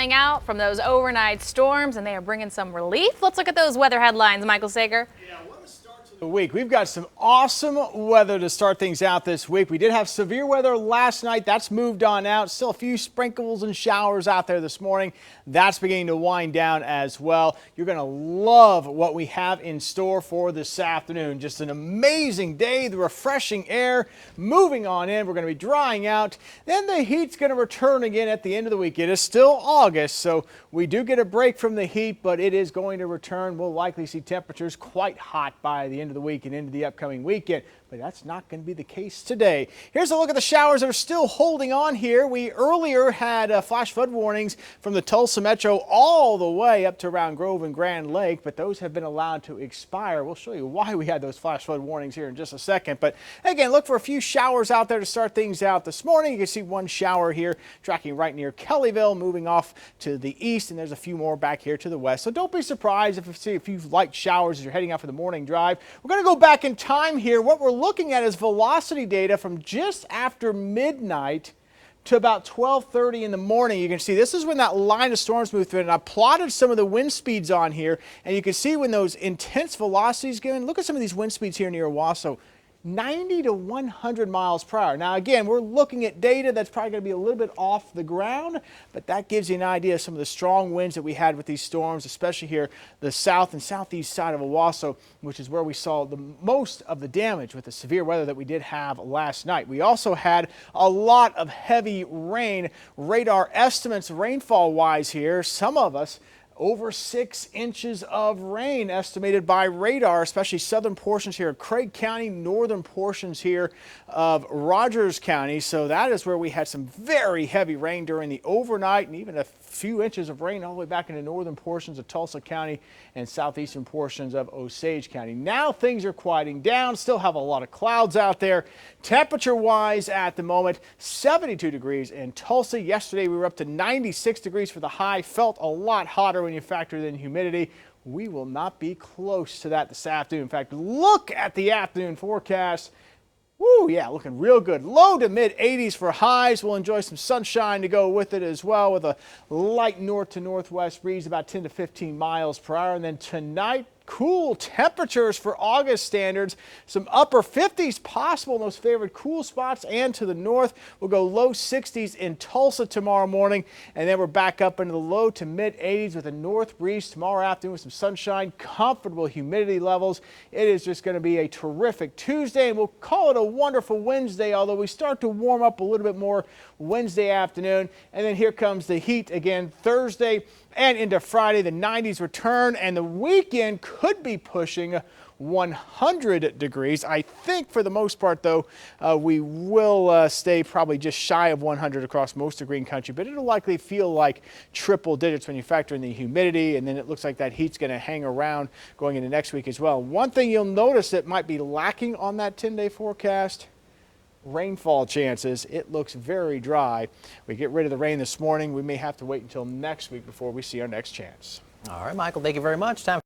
drying out from those overnight storms, and they are bringing some relief. Let's look at those weather headlines, Michael Seger. The week. We've got some awesome weather to start things out this week. We did have severe weather last night. That's moved on out. Still a few sprinkles and showers out there this morning. That's beginning to wind down as well. You're going to love what we have in store for this afternoon. Just an amazing day. The refreshing air moving on in. We're going to be drying out. Then the heat's going to return again at the end of the week. It is still August, so we do get a break from the heat, but it is going to return. We'll likely see temperatures quite hot by the end of the week and into the upcoming weekend, but that's not going to be the case today. Here's a look at the showers that are still holding on here. We earlier had flash flood warnings from the Tulsa metro all the way up to around Grove and Grand Lake, but those have been allowed to expire. We'll show you why we had those flash flood warnings here in just a second. But again, look for a few showers out there to start things out this morning. You can see one shower here tracking right near Kellyville, moving off to the east, and there's a few more back here to the west. So don't be surprised if you see a few light showers as you're heading out for the morning drive. We're going to go back in time here. What we're looking at is velocity data from just after midnight to about 12:30 in the morning. You can see this is when that line of storms moved through, and I plotted some of the wind speeds on here, and you can see when those intense velocities go in. Look at some of these wind speeds here near Owasso. 90 to 100 miles per hour. Now again, we're looking at data that's probably going to be a little bit off the ground, but that gives you an idea of some of the strong winds that we had with these storms, especially here the south and southeast side of Owasso, which is where we saw the most of the damage with the severe weather that we did have last night. We also had a lot of heavy rain. Radar estimates rainfall wise here, some of us over 6 inches of rain estimated by radar, especially southern portions here of Craig County, northern portions here of Rogers County. So that is where we had some very heavy rain during the overnight, and even a few inches of rain all the way back into northern portions of Tulsa County and southeastern portions of Osage County. Now things are quieting down. Still have a lot of clouds out there. Temperature wise at the moment, 72 degrees in Tulsa. Yesterday we were up to 96 degrees for the high. Felt a lot hotter when you factor in humidity. We will not be close to that this afternoon. In fact, look at the afternoon forecast. Woo, yeah, looking real good. Low to mid 80s for highs. We'll enjoy some sunshine to go with it as well, with a light north to northwest breeze about 10 to 15 miles per hour. And then tonight, cool temperatures for August standards. Some upper 50s possible in those favored cool spots, and to the north we'll go low 60s in Tulsa tomorrow morning, and then we're back up into the low to mid 80s with a north breeze tomorrow afternoon with some sunshine, comfortable humidity levels. It is just going to be a terrific Tuesday, and we'll call it a wonderful Wednesday, although we start to warm up a little bit more Wednesday afternoon. And then here comes the heat again Thursday and into Friday. The 90s return, and the weekend could be pushing 100 degrees. I think for the most part, though, we will stay probably just shy of 100 across most of green country, but it'll likely feel like triple digits when you factor in the humidity, and then it looks like that heat's going to hang around going into next week as well. One thing you'll notice that might be lacking on that 10-day forecast: rainfall chances. It looks very dry. We get rid of the rain this morning. We may have to wait until next week before we see our next chance. All right, Michael, thank you very much. Time